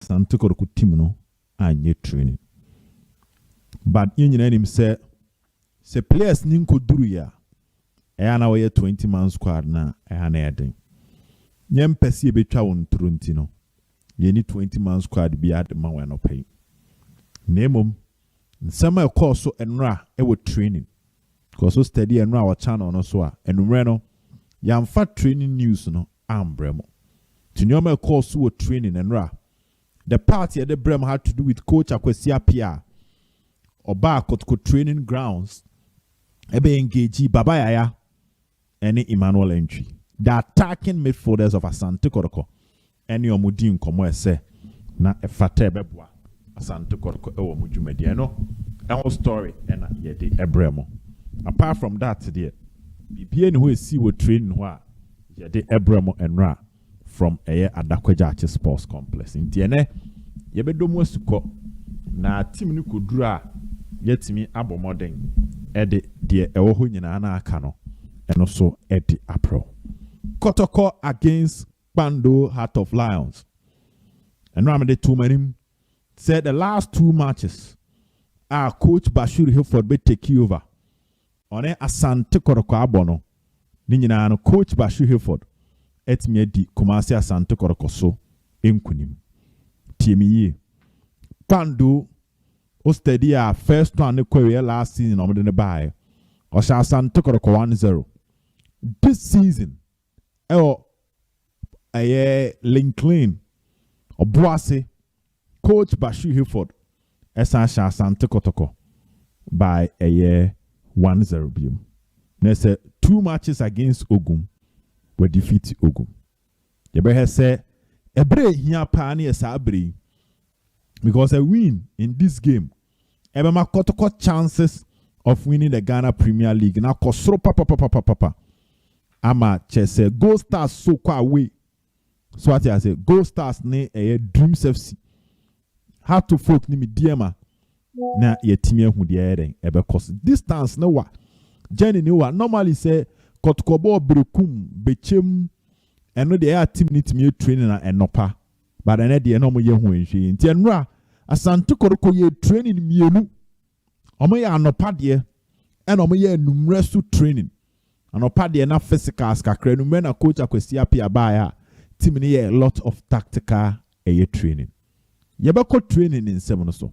Asante Kotoko team no anye training. But in him say players ninko duru ya. Na we 20-man squad na na eden. Nyem pesi betwa won trunti no. Ye ni 20-man squad bi adema we no pay. Nemom nsema e course so enra e wo training. Because so steady enra our channel no so a enumre no yamfa training news no ambremo. Tinyoma e course so training enra. The party at the Brem had to do with Coach Akwesia Pia Oba Kotoko training grounds. Ebe engage Baba Yaya and Emmanuel entry. The attacking midfielders of Asante Kotoko. Any omudin komo ese na efate bebwa Asante Kotoko ewo mujumedi no. Our story and yedi Ebremo. Apart from that today, BPN who is see we training wa yedi Ebremo and Ra. From Adakweja Sports Complex. In Tiene, Yebedomo Suko, na team ni kudura, yetimi abo modern, edi die ewoho nyina na akano, and also edi April. Kotoko against Bando Heart of Lions. And Ramade Tumanim said the last 2 matches, our coach Bashir Hilford be take over. On Asante Kotoko abono, ninyina no coach Bashir Hilford. Etime di Kumasi Asante Kotoko so enkunim tiemiye Pando o steady a first one query last season on the buy o sha Asante Kotoko 1-0 this season Lincoln Obuase coach Bashir Hilford esa sha Asante Kotoko by 1-0 biom na say 2 matches against Ogum we defeat Ogum. Yebe say ebre hia pa na esabre because a win in this game ebe ma Kotoko chances of winning the Ghana Premier League na kosoro papa ama chese Gold Stars so kwa away so what I say Gold Stars ne Dreams FC how to folk ni me diema na yetimi ehu de eren ebe cause distance no wa journey no wa normally say Kotoko bo brekum bechem eno de ya team ni timi training na enopa but ene de no mo ye hu enhwe nti enra Asante Kotoko ye training mienu omo ye anopa de eno mo ye numre so training anopa de na physicals kakra numre na coach Akwesi Apia ba ya team ni ye a lot of tactical training ye be ko training in seven so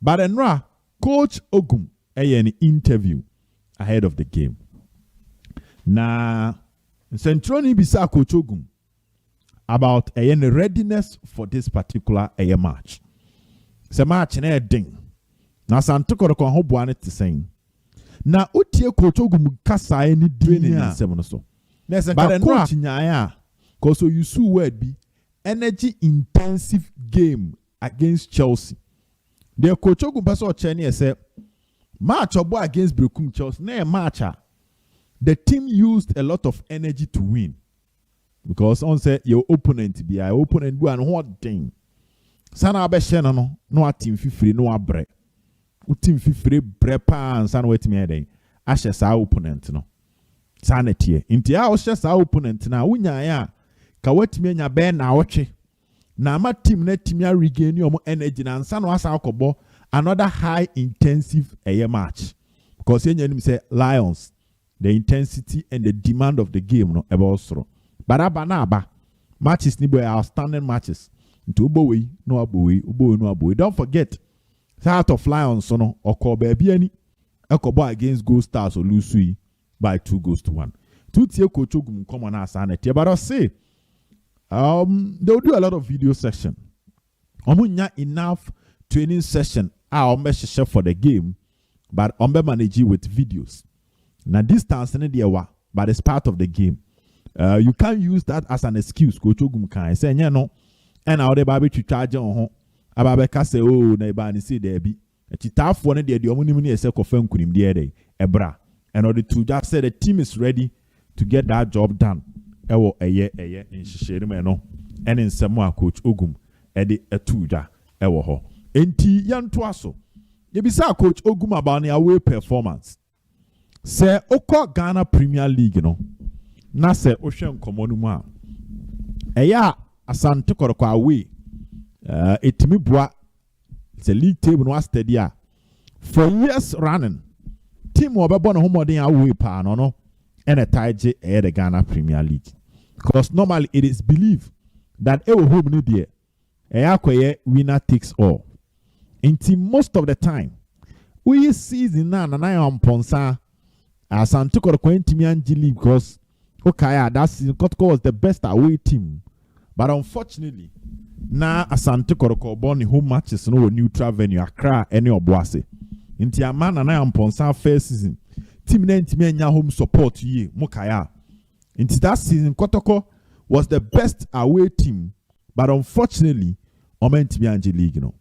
but enra coach Ogum an interview ahead of the game. Na Centroni bisa Coach Ogum about the readiness for this particular match. Se match na ding. Na Asante Kotoko ho boane te sen. Na otie Coach Ogum kasa any training in seven so. Na se ka coach nyaa cause you su word be energy intensive game against Chelsea. The Coach Ogum person cheni say match obo against Brekum Chelsea na match the team used a lot of energy to win because on say your opponent be your opponent go and what thing sana abehye no team fifiri no abre u team fifiri bre pa sana wetimi eden ahye sa opponent no sana tie nti a ohye sa opponent na unya ya ka wetimi anya be na awotwe na ma team na team ya regain your energy na nsa no asa akobo another high intensive match because yenyanim say Lions the intensity and the demand of the game no about soro. But aba matches ni boy outstanding matches. Into ubowe no abowe. Don't forget, Heart of Lions so no oko baby any ekobo against Gold Stars or lose by 2-1. Two tie Coach Ogum come on us and but I say they'll do a lot of video session. Omunya enough training session for the game, but manage with videos. Now distance in the but it's part of the game. You can't use that as an excuse. Coach Ogum can say no, and now the baby to charge on home. Ababeka say oh na ni say there be. Eti tafo ne de omunimi ne ese kofa nkunim de dey ebra. And order to just say the team is ready to get that job done. Ewo eye in hihyerim no. And in Samoa Coach Ogum ede etuja ewo ho. Enti yanto aso. Ye bisa Coach Ogum about the away performance. Say oko Ghana Premier League no. Na say ohwe nkomo no mu a. Eya Asante Kotoko away. Etimi boa. It's a league table no steady. For years running, team obebo no homodin away pa no and a tie the Ghana Premier League. Because normally it is believed that home no there, winner takes all. Until most of the time, we season na am ponsa as Santuko Quentimian League because that season Kotoko was the best away team. But unfortunately, now Santuko born in home matches no neutral venue Accra any Obuasi. Inti a man and I am ponsa first season. Team nya home support ye Mukaya. Inti that season Kotoko was the best away team, but unfortunately, Omentimian League no.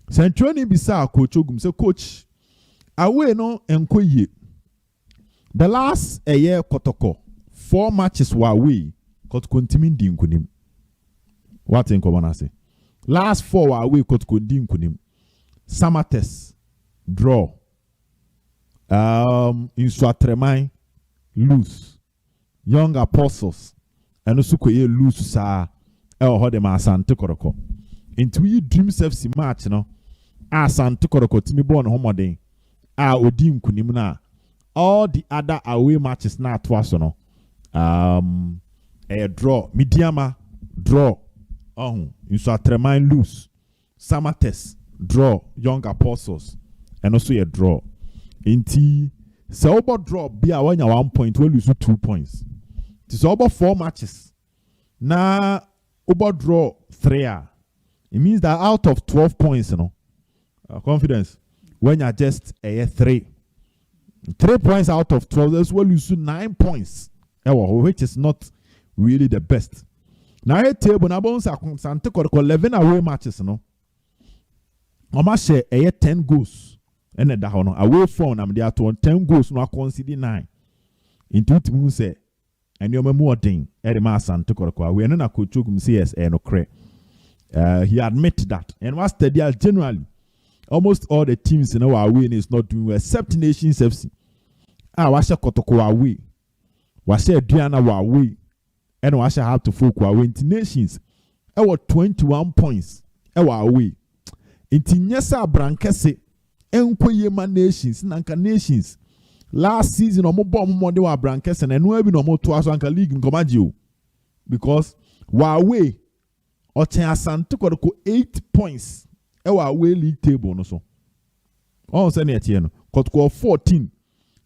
Centroni bisa coach Ogum say coach away no enkoye. The last a year Kotoko 4 matches were away Kotoko ntimi ndi nkunim. What in common say? Last 4 were away Kotoko ndi nkunim. Samates draw. In Swatremai lose. Young Apostles and also koye lose sa hold them asante koroko. Into you dream FC match no asante koroko timi born homodin odi nkunim na all the other away matches na atwa no a draw Midiama draw so Atremine lose Samates draw Young Apostles and also a draw inti so about draw be a 1 point we lose 2 points. It's over 4 matches na about draw 3. It means that out of 12 points, confidence, when you're just a 3 points out of 12, that's well, you lose 9 points, which is not really the best. Now, a table, now, bones are 11 away matches, I'm share a 10 goals, and a down away from them, they are 10 goals, no consider 9. Into it, moon say, and you're more thing, Edema Santo Koroko, we are not coach Ogum CS and Okre. He admitted that. And what's the deal generally? Almost all the teams in our win is not doing well, except Nations FC. Washa Kotoko away. Washa Diana away. And Washa have to focus away into Nations. 21 points. Away. Into Nyesa Brankese. Enkoyema Nations. Nanka Nations. Last season, omo bomb mo de wa Brankese and no be no mo to Anka League in Komadio. Because away. Ochen Asante Kotoko 8 points. Away league table no so. Oh, say near no. Kotoko 14.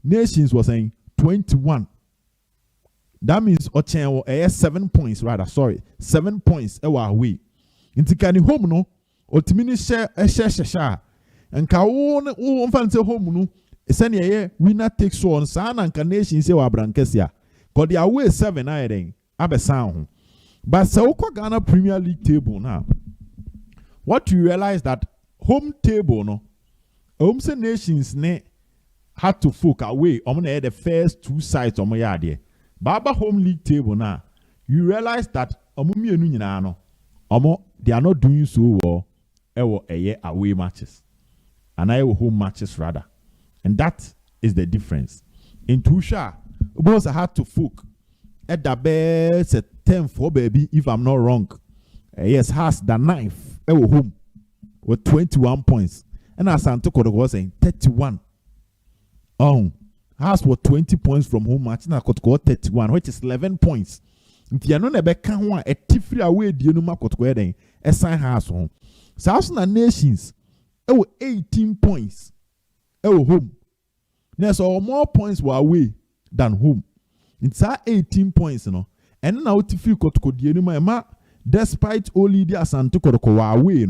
Nations was saying 21. That means Ochen 7 points rather. Sorry, 7 points. Away. Intikani home no. Otimini share. And ka won fancy home no. Send ye winner takes one. Sana and Nations say wa Brankesia. Got the away 7 I then. Abe sound. But so Ghana Premier League table now. What you realize that home table no, home Nations ne had to focus away. The first 2 sides on my yard. Baba home league table now. You realize that they are not doing so well. Away matches, and home matches rather, and that is the difference. In Tusha, both had to focus. At the best 10 for baby, if I'm not wrong. Yes, has the 9th home with 21 points. And as Santo was saying 31. Has what 20 points from home match. Now Kotoko 31, which is 11 points. If you know never can one a tifri away the no Kotoko then a sign has home. South Nations 18 points. Home. Now so more points were away than home. It's 18 points, And now Tifi Kotoko Dienuma, despite only the Asante Kotoko away,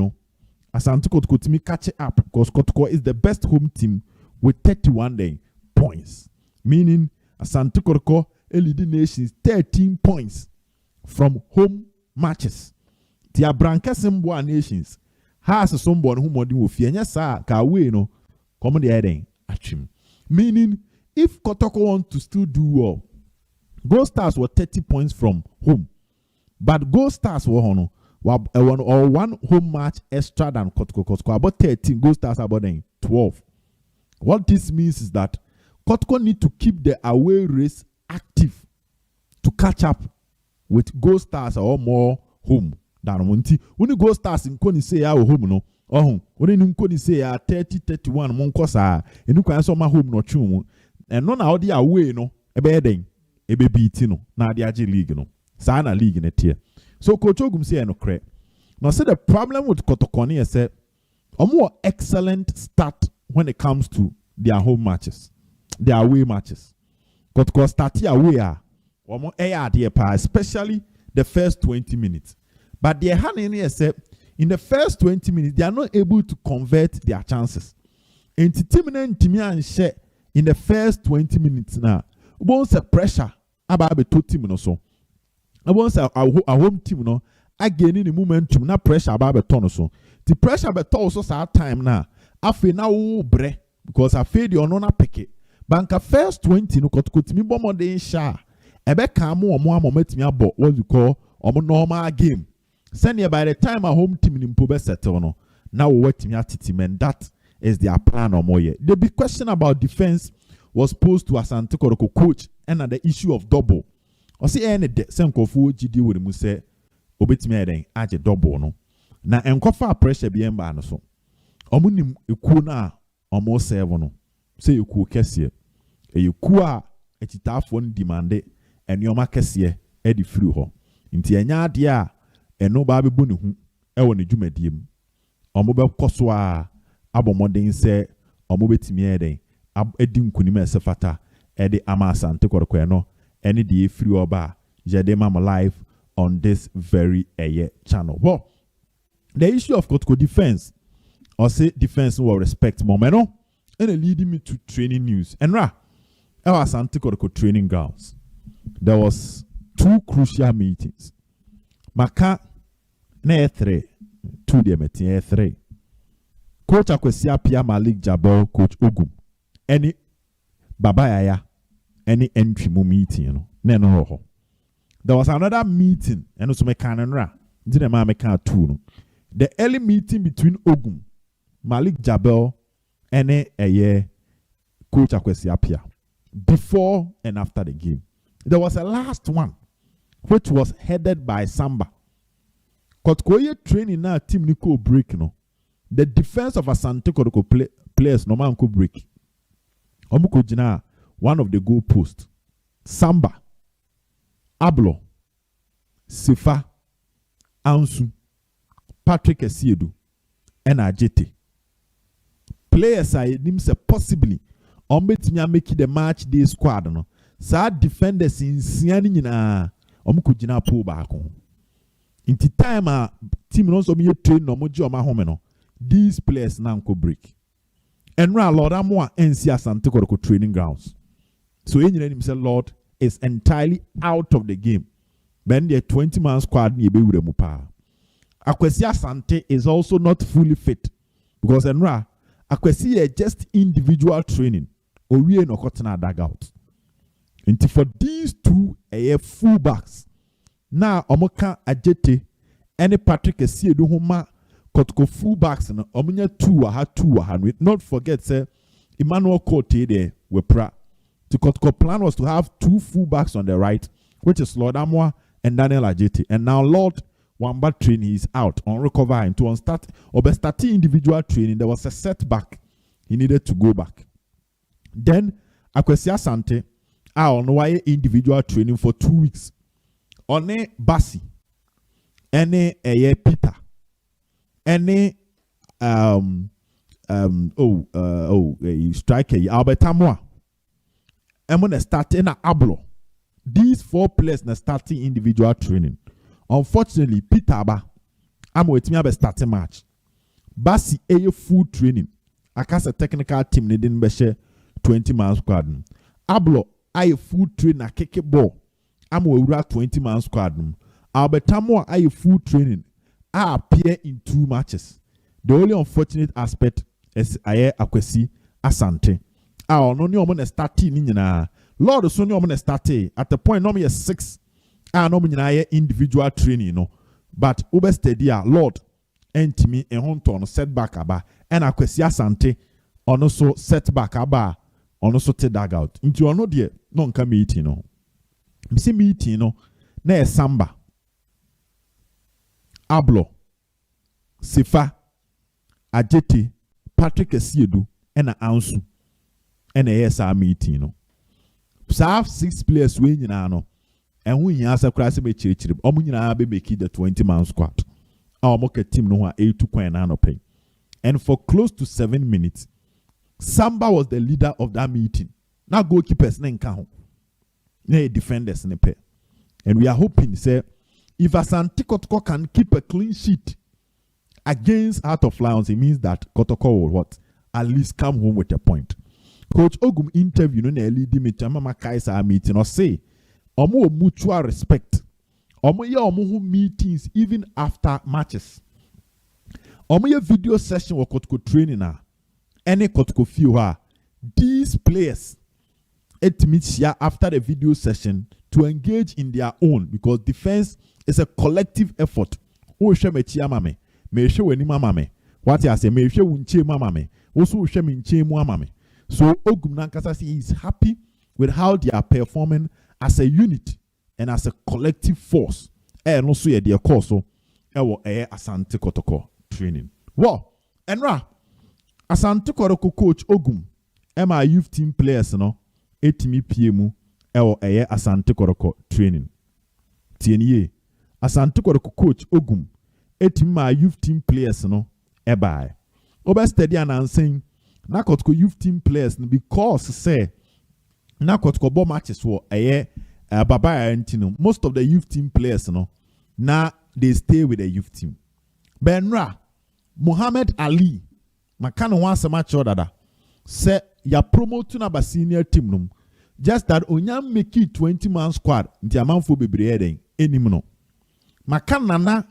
Asante Kotoko to me catch up because Kotoko is the best home team with 31 points. Meaning Asante Kotoko leading Nations 13 points from home matches. The Abrankesimboa Nations has someone who modi wo fie nya sa ka away come the heading atchim. Meaning if Kotoko want to still do well, Gold Stars were 30 points from home. But Gold Stars were one home match extra than Kotoko. About 13, Gold Stars about 12. What this means is that Kotoko need to keep the away race active to catch up with Gold Stars or more home dan monti uni go stars nkoni say ya home no ohun uni nkoni say ya 30-31 monko saa enu kwan so ma home no twum eno na odi away no ebe den ebe beat no na ade age league no saa na league ne tie so coach Ogum say no kre now say the problem with Kotoko is say a more excellent start when it comes to their home matches their away matches Kotoko start away omo especially the first 20 minutes. But the hand said in the first 20 minutes, they are not able to convert their chances. And share in the first 20 minutes now. Once a pressure about the two team no so. Once a home team no again in the momentum, na pressure about the ton so. The pressure but also our time now. I feel now bre because I feel the onona pick it. Banka first 20 no got me bomb on the sha. Ebe kamu omo amometimi abo what you call omo normal game. Send by the time a home team in Pobe settle no. Now we wait me and that is their plan or more. The big question about defense was posed to Asante Kotoko coach and the issue of double. Or see any same kofu GD with mu say obetimi eden age double no. Na enkofa pressure bi emba no so. Omo nim eku na omo serve no. Say eku kese. Eku a etitafo no demande enyoma kese e di free ho. Nti enya ade a eno ba be bonu hu e wo ne dwumadiem. Omo be koso a abomoden se omo betimi eden edi nkunim esefata e de ama Asante Kotoko no ene de free oba jede mam live on this very channel. Well, the issue of Kotoko defense or say defense will respect momeno and leading me to training news. And our Asante Kotoko training grounds. There was 2 crucial meetings. Maka na 3 2 de meeting 3. Coach Akwesi Apia Malik Jabel, Coach Ogum. Any Baba Yaya, any entry mo meeting, no. There was another meeting, and also mekanra. Didn't ma mekan 2. The early meeting between Ogum, Malik Jabel, and Coach Akwesi Apia. Before and after the game. There was a last one, which was headed by Samba. Kotoko training now team Nico break no. The defense of Asante Kotoko players no man could break. Omuko jina one of the goal posts. Samba, Ablo, Sifa, Ansu, Patrick Esiedu, and Ajete. Players are named possibly ombetimi make the match day squad no. Sa defenders in siani nyina omuko jina pull back on. Inti time a team no so me train no mo ji o ma home no. These players now go break. And now Lord Amwa NC Asante Kotoko training grounds. So engineer himself Lord is entirely out of the game. Ben the 20-man squad ni be with mupa. Akwesi Asante is also not fully fit because Enra Akwesi just individual training. Owie no kotena dugout. Until for these 2 fullbacks. Now omoka Ajete any Patrick Esiedu homa Kotoko fullbacks na omunya 2 not forget say Emmanuel Kote there were pra. The Kotoko plan was to have 2 fullbacks on the right, which is Lord Amwa and Daniel Ajete. And now Lord Wamba training is out on recover and to start or be starting individual training. There was a setback. He needed to go back. Then Akwesi Asante on why individual training for 2 weeks. On a Basi, any Peter, any striker Albert Amwa. I'm gonna start in a Ablo. These 4 players na starting individual training. Unfortunately, Peter Aba, I'm waiting to starting match. Basi a full training. Akasa technical team ne didn't be 20-man squad. Ablo I full training a kick ball. I'm will 20-man squad. Albert Amwa I full training. I appear in 2 matches. The only unfortunate aspect is Akwesi Asante. No ni starting ni nyina. Lord so ni omo starting at the point no me 6. No me nyina individual training no. But ube steady Lord entimi ehonto no setback aba and Akwesi Asante ono so setback aba ono so te dugout. Nti ono de no nka meeting no. Bisi meeting no na Samba Ablo, Sifa, Ajete, Patrick Esiedu, and Ansu, and a SR meeting. No. So 6 players winning no. And when you answer Christ be church, Omunyina be making the 20-man squad. Our market team no 8 to Quenano pay. And for close to 7 minutes, Samba was the leader of that meeting. Now goalkeepers nenka. Ne defenders ne pay. And we are hoping, say, if Asante Kotoko can keep a clean sheet against Heart of Lions, it means that Kotoko will what? At least come home with a point. Coach Ogum interview no na lead me to Mama Kaisa meeting or say, omo mutual respect. Omo ye omo meetings even after matches. Omo ye video session or Kotoko training na. Any Kotoko feel these players it meets here after the video session to engage in their own because defense is a collective effort. O she me chia mame, me she weni mame. What I say, me she unche mame. Also she me nche mu mame. So Ogum Nankasa is happy with how they are performing as a unit and as a collective force. And also yeah, their course so Asante Kotoko training. Well, Enra Asante Kotoko coach Ogum, my youth team players no, etimi piemu Asante Kotoko training. TNA Asante Kotoko coach Ogum, etimi my youth team players no, by. Oba steady and answering. Na Kotoko youth team players because say na Kotoko ball matches for baba antino. Most of the youth team players no na they stay with the youth team. Benra Muhammad Ali makano once a match order say ya promote na ba senior team no just that onyam make it 20-man squad nti amanfo bebre den enim no makana na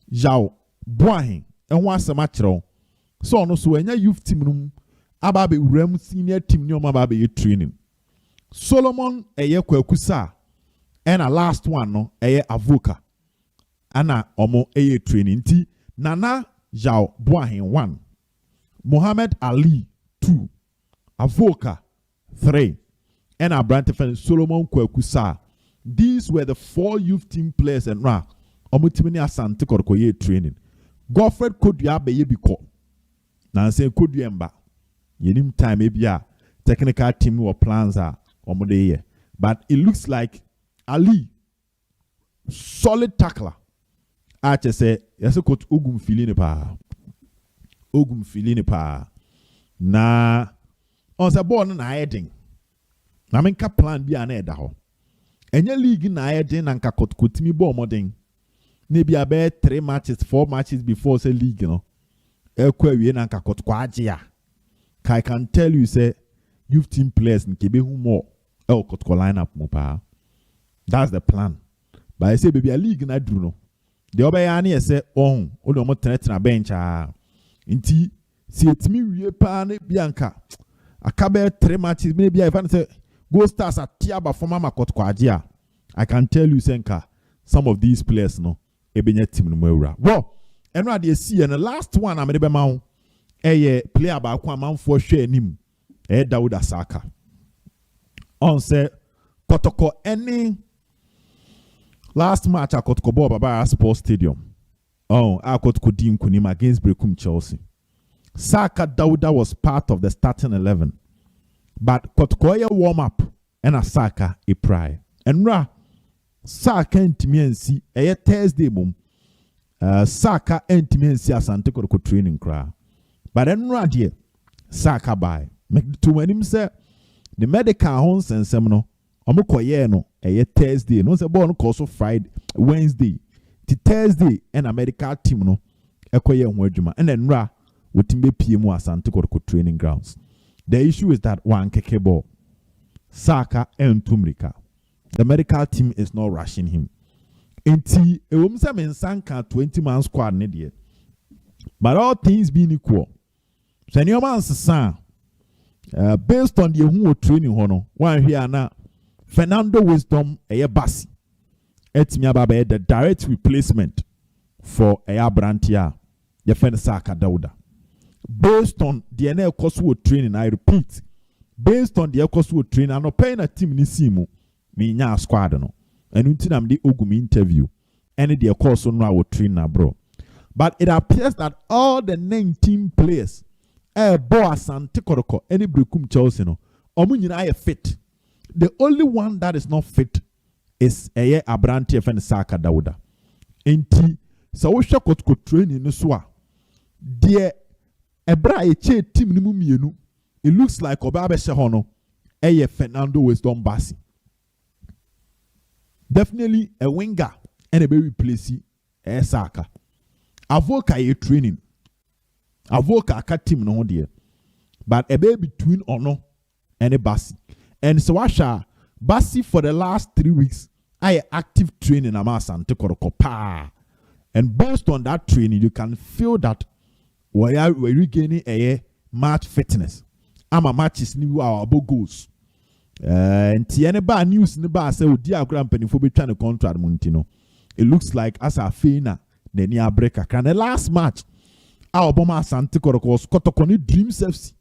yaw boahin enho asema kyerɛw so no so enya youth team no ababe uram senior team ni o ababe training Solomon kwakusa and a last one no avoka ana omo training ti nana yaw boahin 1 Muhammad Ali 2 avoka 3 and a brand Solomon kwakusa. These were the 4 youth team players and omo timini Asante Kotoko training. Godfred Kodua be biko na say Kodua mba yenim time ebia technical team or plans are omo de here, but it looks like Ali solid tackler. I just say yes coach Ogum feeling pa na on the ball na heading na menka plan bi ana eda ho enye league na heading na nka Kotoko timi ball modern maybe about 3 matches 4 matches before say league no ekwawie na nka Kotoko agea. I can tell you say youth team players nkebe hu more Kotoko lineup mo pa. That's the plan. But I say baby a league na duru no the obey na say o do mo tena bench nti si etimi wie pa na bianka akabe 3 matches maybe I find say go stars at tiaba for mama Kotoko agea. I can tell you senka some of these players no ebenya team no mwura. Well, and what they see and the last one I'm be ma player ba kwa manfo hwe anim Dawuda Saka. On say Kotoko any last match at Kotoko ball Baba Sports Stadium. Kotoko din kunim against Brekum Chelsea. Saka Dawuda was part of the starting 11. But Kotoko warm up and a Saka a pry. And Saka ntimi ansi Thursday mum. Saka ntimi ansi Asante Kotoko training kra. But then dear Saka by make to when him say the medical homes and semino omokoye no Thursday no say born also Friday Wednesday to Thursday and a medical team no ekoye ho adwuma and then wetimbe PM Asante Kotoko training grounds. The issue is that one keke ball Saka and Tumrika. The medical team is not rushing him. Enti ewomsa mensanka 20-man squad ne de. But all things being equal. Senior man san based on the who training hono one here na Fernando Wisdom basi etimi ababa the direct replacement for Brantia the friend Saka Dawuda. Based on the NL Kosovo training, I repeat, based on the Kosovo training, I'm not paying a team ni simu me nya squad no. And until I'm the Ogum interview, any the course on our trainer, bro. But it appears that all the 19 players, Boas and Kotoko, any Brukum Chelsea, no, Omunyina fit. The only one that is not fit is Abrante and Saka Dauda. Enti, so we shall Kotoko training no swa. Dear Ebra Eche team Nimumienu, it looks like Obabe Shehono, Fernando Wisdom Bassi. Definitely a winger and a baby placey, Saka. Avoka ye training. Avoka aka team no dear. But a baby between Ono and a Bassi. And so Asha Bassi for the last 3 weeks, I active training Amasa and Tekoroko. And based on that training, you can feel that we're regaining a match fitness. I'm a matches new our goals. And Tiana news in the bar say dear grandpenny for be trying to contract Montino. It looks like as a fina the near breaker. Can the last match our bomber Santico was Kotoko Dreams FC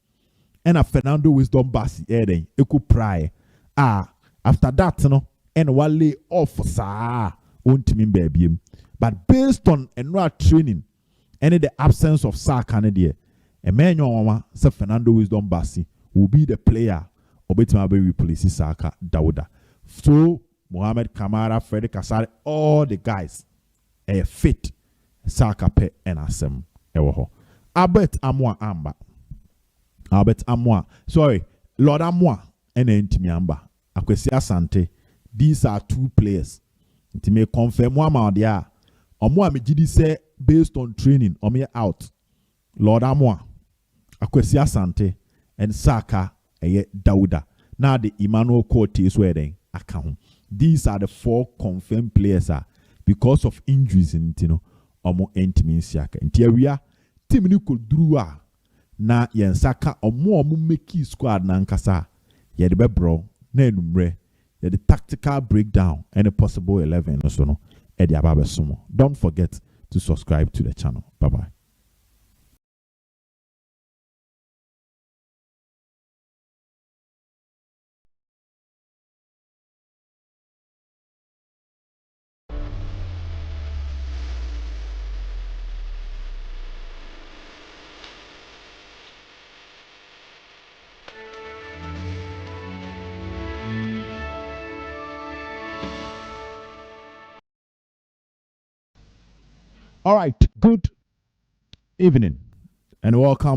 and a Fernando Wisdom Bassi Eden Eku Pry. After that, no, and one lay off won't mean baby. But based on annual training and the absence of Saka Canada, a man your Fernando Wisdom Bassi will be the player. Obetima be replace Saka Dauda. So Mohamed Kamara, Freddy Kasari, all the guys fit Saka pe and Asem Ewoho. Albert Amwa Amba. Albert Amwa. Sorry, Lord Amwa and Entimi Amba. Akwesi Asante. These are two players. To me confirm one man there. Omwa me jidi say based on training, Omye out. Lord Amwa. Akwesi Asante and Saka Dauda. Now the Emmanuel Cote is wearing account. These are the 4 confirmed players because of injuries in Tino Omo Entimi Siaka. And here we are. Team ni Kodrua na yen Saka omo make squad na nkasa. Ye de bebro na enumre. Ye the tactical breakdown and a possible 11 or so no. Edi ababe sumo. Don't forget to subscribe to the channel. Bye bye. All right, good evening and welcome